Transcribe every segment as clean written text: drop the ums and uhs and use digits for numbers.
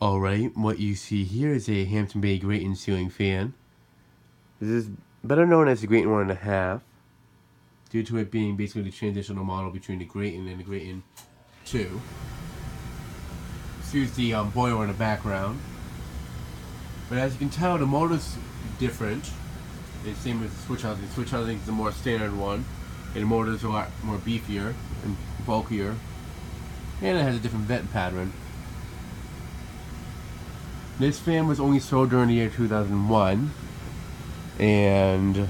Alright, what you see here is a Hampton Bay Grayton ceiling fan. This is better known as the Grayton 1.5, due to it being basically the transitional model between the Grayton and the Grayton 2. Here's the boiler in the background. But as you can tell, the motor's different. It's the same with the switch housing. The switch housing is the more standard one, and the motor's a lot more beefier and bulkier. And it has a different vent pattern. This fan was only sold during the year 2001, and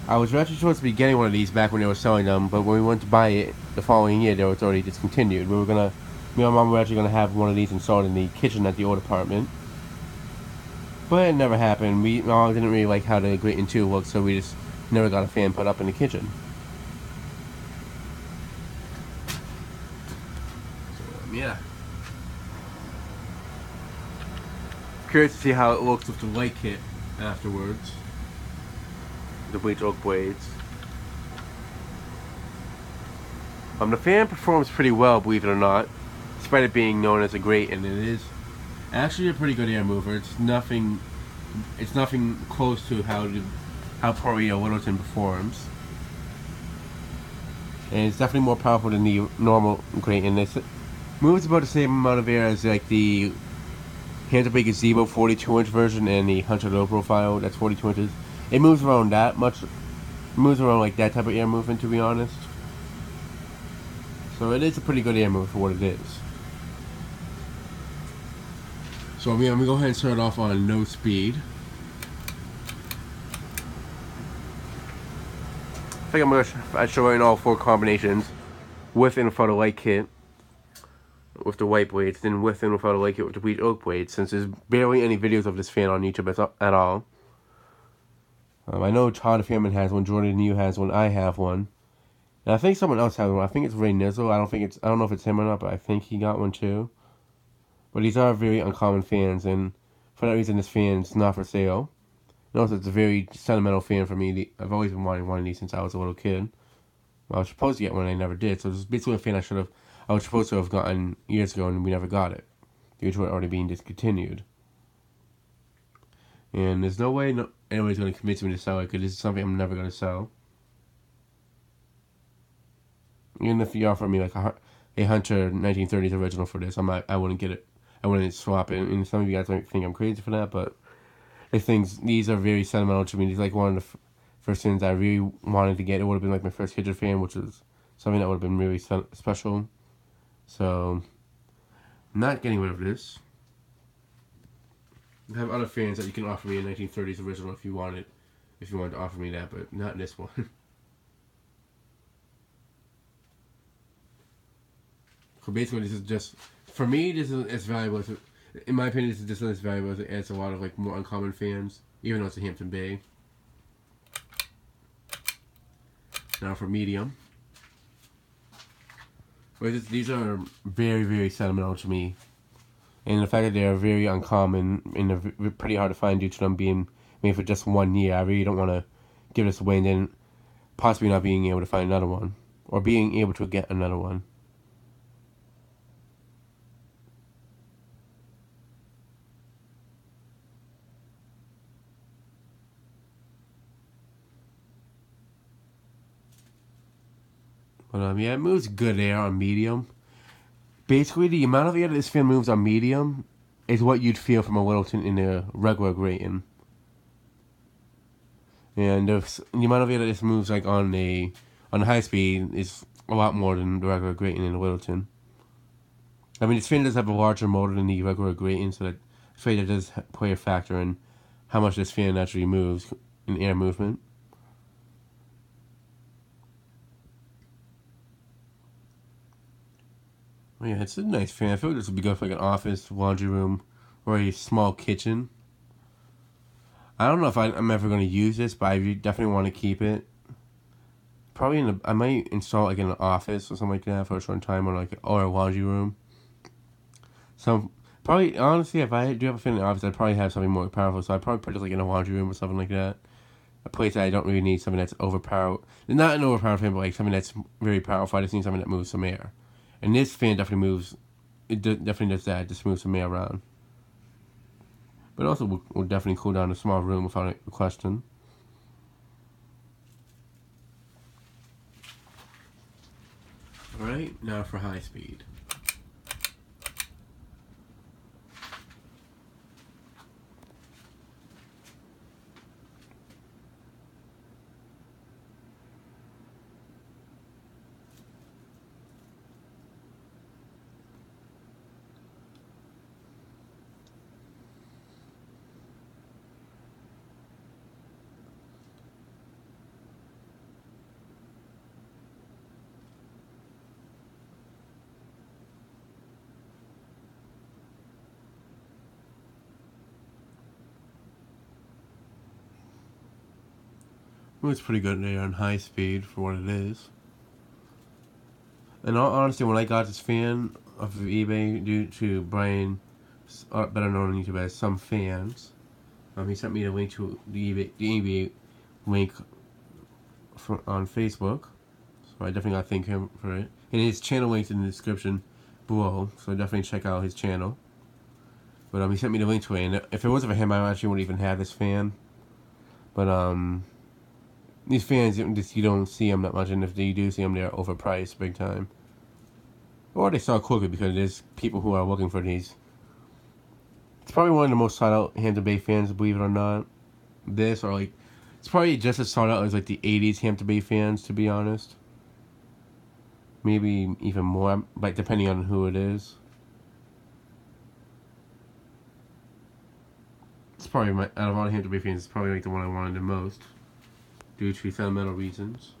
I was actually supposed to be getting one of these back when they were selling them, but when we went to buy it the following year, they were already discontinued. Me and my mom were actually gonna have one of these installed in the kitchen at the old apartment, but it never happened. My mom didn't really like how the Grayton 2 looked, so we just never got a fan put up in the kitchen. So, yeah. Curious to see how it looks with the light kit afterwards. The Bleach oak blades. The fan performs pretty well, believe it or not, despite it being known as a Grayton. It is actually a pretty good air mover. It's nothing close to how poorly a Littleton performs, and it's definitely more powerful than the normal Grayton. It moves about the same amount of air as like the Hampton Bay Gazebo 42-inch version and the Hunter low profile that's 42 inches. It moves around that much. It moves around like that type of air movement, to be honest. So it is a pretty good air move for what it is. So I'm gonna go ahead and start off on no speed. I think I'm gonna show you in all 4 combinations, with and without a light kit, with the white blades, then with and without a light kit with the Bleach oak blades, since there's barely any videos of this fan on YouTube at all. I know Todd Fairman has one, Jordan New has one, I have one, and I think someone else has one. I think it's Ray Nizzle. I don't know if it's him or not, but I think he got one too. But these are very uncommon fans, and for that reason, this fan's not for sale. And also, it's a very sentimental fan for me. I've always been wanting one of these since I was a little kid. Well, I was supposed to get one, and I never did. So this is basically a fan I was supposed to have gotten years ago, and we never got it, due to it already being discontinued. And there's no way anybody's going to convince me to sell it, because this is something I'm never going to sell. Even if you offer me like a Hunter 1930s original for this, I wouldn't get it. I wouldn't swap it. And some of you guys might think I'm crazy for that, but these are very sentimental to me. These are like one of the first things I really wanted to get. It would have been like my first Hydra fan, which was something that would have been really special. So, I'm not getting rid of this. I have other fans that you can offer me a 1930s original if you wanted to offer me that, but not this one. So basically, this is just, for me, this is as valuable as, in my opinion, this is just as valuable as it adds a lot of like more uncommon fans, even though it's a Hampton Bay. Now for medium. But these are very, very sentimental to me. And the fact that they are very uncommon and they're pretty hard to find due to them being made for just 1 year, I really don't want to give this away and then possibly not being able to find another one. Or being able to get another one. But yeah, it moves good air on medium. Basically, the amount of air that this fan moves on medium is what you'd feel from a Littleton in a regular Grayton. And the amount of air that this moves like on high speed is a lot more than the regular Grayton in a Littleton. I mean, this fan does have a larger motor than the regular Grayton, so that I feel like that does play a factor in how much this fan actually moves in air movement. Oh yeah, it's a nice fan. I feel like this would be good for like an office, laundry room, or a small kitchen. I don't know if I'm ever going to use this, but I definitely want to keep it. Probably I might install it like in an office or something like that for a short time, or a laundry room. So probably, honestly, if I do have a fan in the office, I'd probably have something more powerful. So I'd probably put it like in a laundry room or something like that. A place that I don't really need something that's overpowered. Not an overpowered fan, but like something that's very powerful. I just need something that moves some air. And this fan definitely moves it definitely does that. It just moves some air around. But also will definitely cool down a small room without a question. Alright, now for high speed. Well, it's pretty good there on high speed for what it is. And honestly, when I got this fan off of eBay due to Brian, better known on YouTube as Some Fans, he sent me the link to the eBay link on Facebook. So I definitely gotta thank him for it. And his channel link's in the description below, so definitely check out his channel. But he sent me the link to it, and if it wasn't for him, I actually wouldn't even have this fan. But these fans, you don't see them that much, and if you do see them, they're overpriced big time. Or they sell quickly because there's people who are looking for these. It's probably one of the most sought out Hampton Bay fans, believe it or not. This, or like, it's probably just as sought out as like the 80s Hampton Bay fans, to be honest. Maybe even more, like depending on who it is. It's probably, out of all the Hampton Bay fans, it's probably like the one I wanted the most, due to sentimental reasons.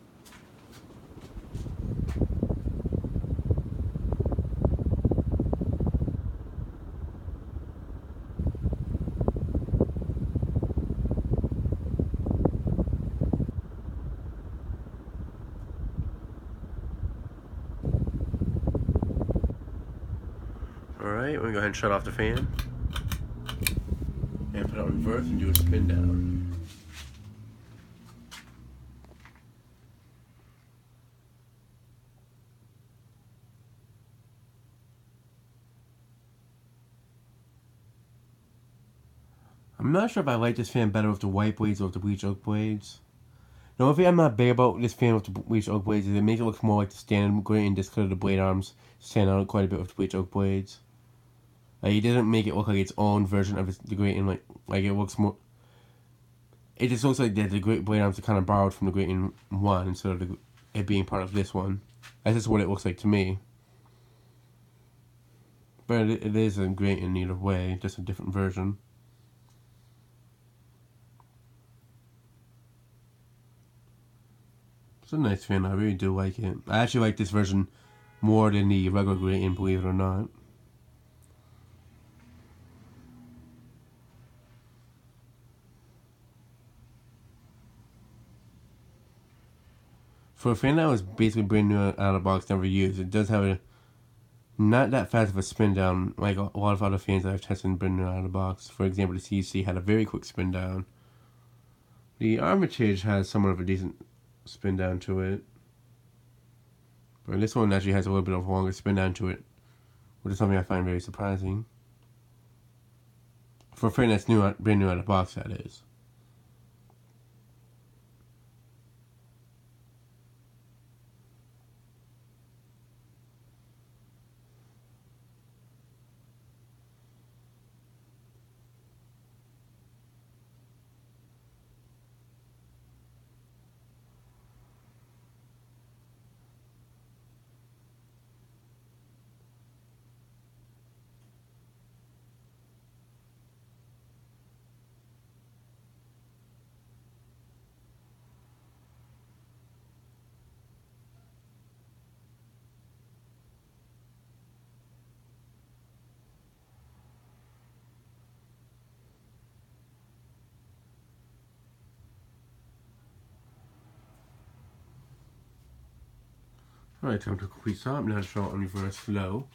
Alright, we're gonna go ahead and shut off the fan. And put it on reverse and do a spin down. I'm not sure if I like this fan better with the white blades or with the bleach oak blades. The only thing I'm not big about this fan with the bleach oak blades is it makes it look more like the standard Grayton just because the blade arms stand out quite a bit with the bleach oak blades. Like, it doesn't make it look like its own version of the Grayton, like it looks more... It just looks like the blade arms are kind of borrowed from the Grayton 1 instead of it being part of this one. That's just what it looks like to me. But it is a Grayton either way, just a different version. It's a nice fan, I really do like it. I actually like this version more than the regular Grayton, believe it or not. For a fan that was basically brand new out of the box, never used, it does have a not that fast of a spin down like a lot of other fans that I've tested brand new out of the box. For example, the CC had a very quick spin down. The Armitage has somewhat of a decent spin down to it. But this one actually has a little bit of a longer spin down to it, which is something I find very surprising. For a fan that's brand new out of the box, that is. Alright, time to complete stop. Now start on reverse low.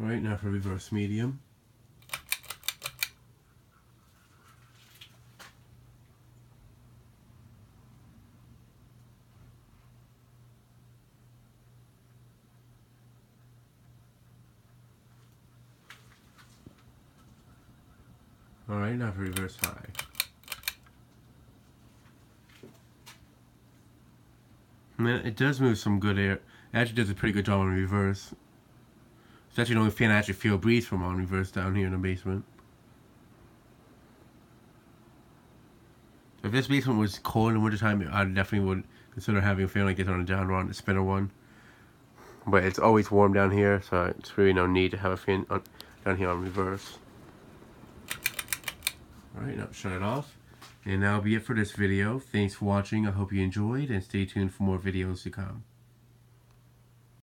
Alright, now for reverse medium. Alright, now for reverse high. Man, it does move some good air. It actually does a pretty good job on reverse. It's actually the only fan I actually feel breeze from on reverse down here in the basement. If this basement was cold in the wintertime, I definitely would consider having a fan like this on a down run, the spinner one. But it's always warm down here, so it's really no need to have a fan on, down here on reverse. Alright, now shut it off. And that'll be it for this video. Thanks for watching. I hope you enjoyed, and stay tuned for more videos to come.